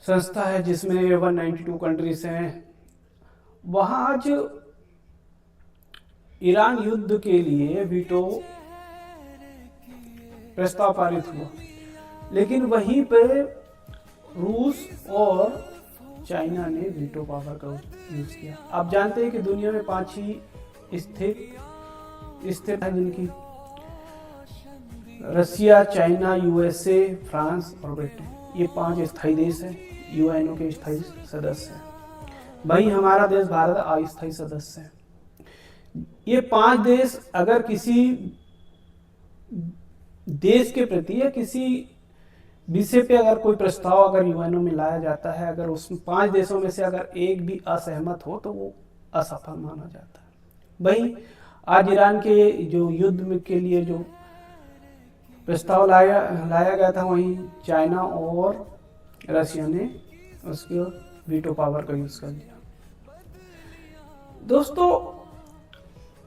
संस्था है जिसमें 192 कंट्रीज हैं। वहाँ आज ईरान युद्ध के लिए वीटो प्रस्ताव पारित हुआ, लेकिन वहीं पर रूस और चाइना ने वीटो पावर का यूज किया। आप जानते हैं कि दुनिया में 5 ही स्थित है जिनकी रसिया, चाइना, यूएसए, फ्रांस और ब्रिटेन, ये 5 स्थायी देश हैं, यूएनओ के स्थायी सदस्य हैं। वहीं हमारा देश भारत अस्थायी सदस्य है। ये 5 देश अगर किसी देश के प्रति या किसी विषय पे अगर कोई प्रस्ताव अगर यूएनओ में लाया जाता है, अगर उस 5 देशों में से अगर एक भी असहमत हो तो वो असफल माना जाता है। वहीं आज ईरान के जो युद्ध के लिए जो प्रस्ताव लाया गया था, वहीं चाइना और रशिया ने उसके वीटो पावर का यूज कर लिया। दोस्तों,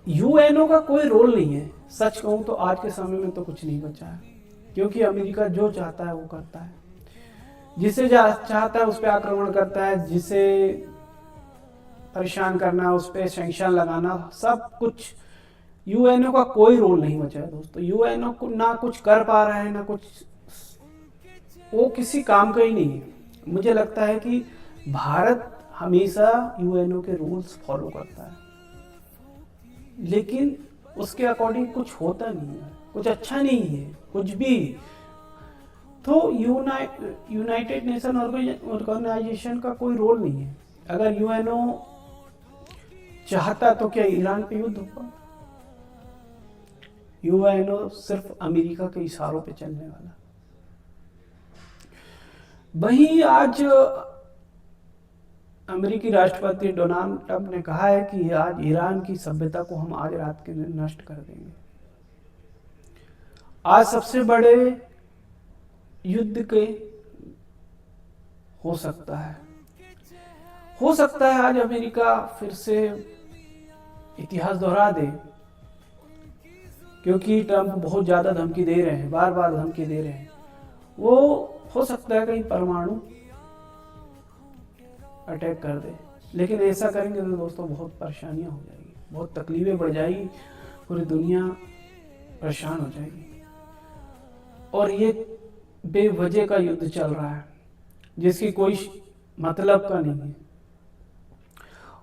यूएनओ का कोई रोल नहीं है। सच कहूं तो आज के समय में तो कुछ नहीं बचा है, क्योंकि अमेरिका जो चाहता है वो करता है, जिसे चाहता है उस पर आक्रमण करता है, जिसे परेशान करना, उस पर सैंक्शन लगाना, सब कुछ। यूएनओ का कोई रोल नहीं बचा है दोस्तों। यूएनओ को ना कुछ कर पा रहा है, ना कुछ, वो किसी काम का ही नहीं है। मुझे लगता है कि भारत हमेशा यूएनओ के रूल्स फॉलो करता है, लेकिन उसके अकॉर्डिंग कुछ होता नहीं है, कुछ अच्छा नहीं है, कुछ भी। तो यूनाइटेड नेशन ऑर्गेनाइजेशन का कोई रोल नहीं है। अगर यूएनओ चाहता तो क्या ईरान पे युद्ध होगा? यूएनओ सिर्फ अमेरिका के इशारों पे चलने वाला। वहीं आज अमेरिकी राष्ट्रपति डोनाल्ड ट्रंप ने कहा है कि आज ईरान की सभ्यता को हम आज रात के दिन नष्ट कर देंगे। आज सबसे बड़े युद्ध के हो सकता है आज अमेरिका फिर से इतिहास दोहरा दे, क्योंकि ट्रंप बहुत ज्यादा धमकी दे रहे हैं, बार बार धमकी दे रहे हैं। वो हो सकता है कहीं परमाणु अटैक कर दे, लेकिन ऐसा करेंगे तो दोस्तों बहुत परेशानियां हो जाएगी, बहुत तकलीफें बढ़ जाएगी, पूरी दुनिया परेशान हो जाएगी। और ये बेवजह का युद्ध चल रहा है जिसकी कोई मतलब का नहीं है।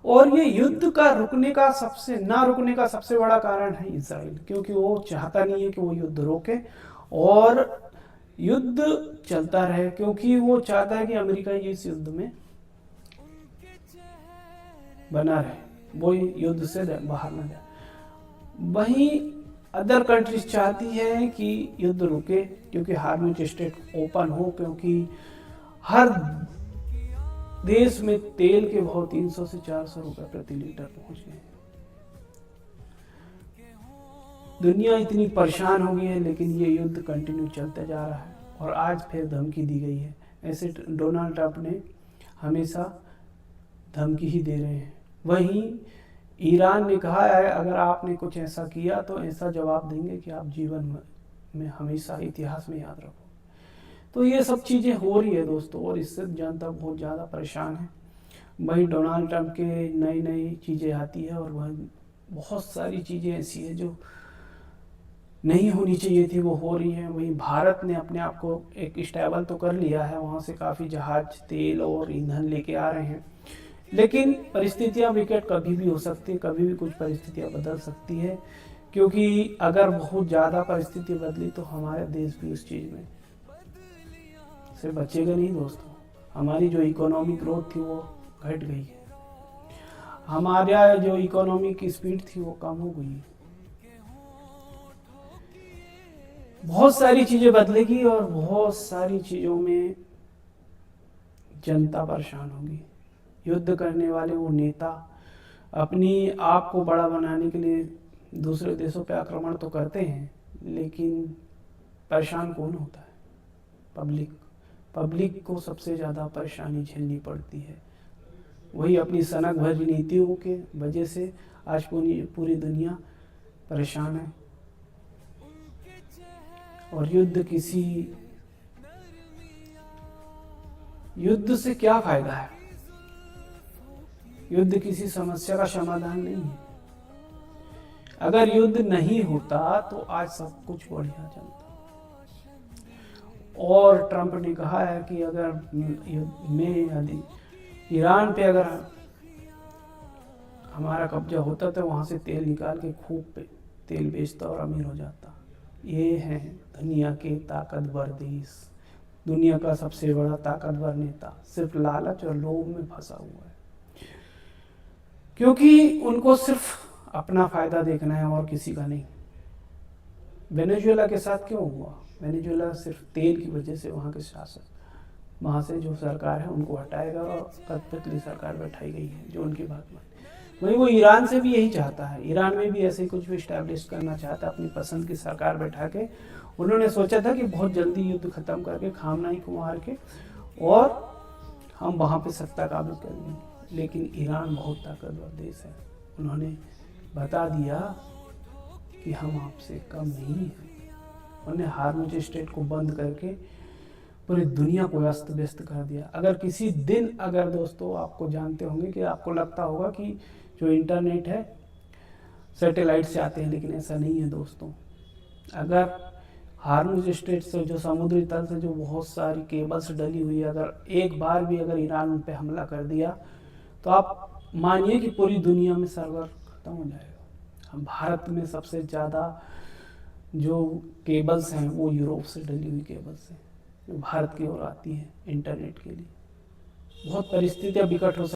और ये युद्ध का रुकने का सबसे बड़ा कारण है इजराइल, क्योंकि वो चाहता नहीं है कि वो युद्ध रोके और युद्ध चलता रहे, क्योंकि वो चाहता है कि अमेरिका इस युद्ध में बना रहे, वो युद्ध से बाहर न जाए। वहीं अदर कंट्रीज चाहती है कि युद्ध रुके, क्योंकि हार्मोज स्ट्रेट ओपन हो, क्योंकि हर देश में तेल के भाव 300 से 400 रुपए प्रति लीटर पहुंच गए। दुनिया इतनी परेशान हो गई है, लेकिन ये युद्ध कंटिन्यू चलता जा रहा है और आज फिर धमकी दी गई है। ऐसे डोनाल्ड ट्रंप ने हमेशा धमकी ही दे रहे हैं। वहीं ईरान ने कहा है अगर आपने कुछ ऐसा किया तो ऐसा जवाब देंगे कि आप जीवन में हमेशा इतिहास में याद रखो। तो ये सब चीज़ें हो रही है दोस्तों, और इससे जनता बहुत ज़्यादा परेशान है। वहीं डोनाल्ड ट्रंप के नई चीज़ें आती है, और वह बहुत सारी चीज़ें ऐसी है जो नहीं होनी चाहिए थी वो हो रही है। वहीं भारत ने अपने आप को एक स्टेबल तो कर लिया है, वहाँ से काफ़ी जहाज तेल और ईंधन लेके आ रहे हैं, लेकिन परिस्थितियाँ विकट कभी भी हो सकती है, कभी भी कुछ परिस्थितियाँ बदल सकती है, क्योंकि अगर बहुत ज़्यादा परिस्थिति बदली तो हमारे देश भी उस चीज़ में से बचेगा नहीं दोस्तों। हमारी जो इकोनॉमिक ग्रोथ थी वो घट गई है, हमारा जो इकोनॉमिक स्पीड थी वो कम हो गई है। बहुत सारी चीजें बदलेगी और बहुत सारी चीजों में जनता परेशान होगी। युद्ध करने वाले वो नेता अपनी आप को बड़ा बनाने के लिए दूसरे देशों पे आक्रमण तो करते हैं, लेकिन परेशान कौन होता है? पब्लिक को सबसे ज़्यादा परेशानी झेलनी पड़ती है। वही अपनी सनक भरी नीतियों के वजह से आज पूरी दुनिया परेशान है। और युद्ध किसी युद्ध से क्या फायदा है? युद्ध किसी समस्या का समाधान नहीं है। अगर युद्ध नहीं होता तो आज सब कुछ बढ़िया चलता। और ट्रंप ने कहा है कि अगर यदि ईरान पे अगर हमारा कब्जा होता तो वहाँ से तेल निकाल के खूब पे तेल बेचता और अमीर हो जाता। ये हैं दुनिया के ताकतवर देश, दुनिया का सबसे बड़ा ताकतवर नेता सिर्फ लालच और लोभ में फंसा हुआ है, क्योंकि उनको सिर्फ अपना फायदा देखना है और किसी का नहीं। वेनेजुएला के साथ क्यों हुआ? वेनेजुएला सिर्फ तेल की वजह से वहाँ के शासक, वहाँ से जो सरकार है उनको हटाएगा और कठपुतली सरकार बैठाई गई है जो उनकी बात माने। वही वो ईरान से भी यही चाहता है, ईरान में भी ऐसे कुछ भी इस्टेब्लिश करना चाहता है, अपनी पसंद की सरकार बैठा के। उन्होंने सोचा था कि बहुत जल्दी युद्ध खत्म करके खामनाई को मार के और हम वहाँ पे सत्ता काबिज कर लेंगे, लेकिन ईरान बहुत ताकतवर देश है। उन्होंने बता दिया कि हम आपसे कम नहीं हैं। उन्होंने हार्मुज स्ट्रेट को बंद करके पूरी दुनिया को अस्त व्यस्त कर दिया। अगर किसी दिन, अगर दोस्तों आपको जानते होंगे कि आपको लगता होगा कि जो इंटरनेट है सैटेलाइट से आते हैं, लेकिन ऐसा नहीं है दोस्तों। अगर हार्मुज स्ट्रेट से, जो समुद्री तल से जो बहुत सारी केबल्स डली हुई है, अगर एक बार भी अगर ईरान उन पर हमला कर दिया तो आप मानिए कि पूरी दुनिया में सर्वर खत्म हो जाएगा। हम भारत में सबसे ज़्यादा जो केबल्स हैं वो यूरोप से डली हुई केबल्स हैं जो भारत की ओर आती हैं इंटरनेट के लिए। बहुत परिस्थितियाँ विकट हो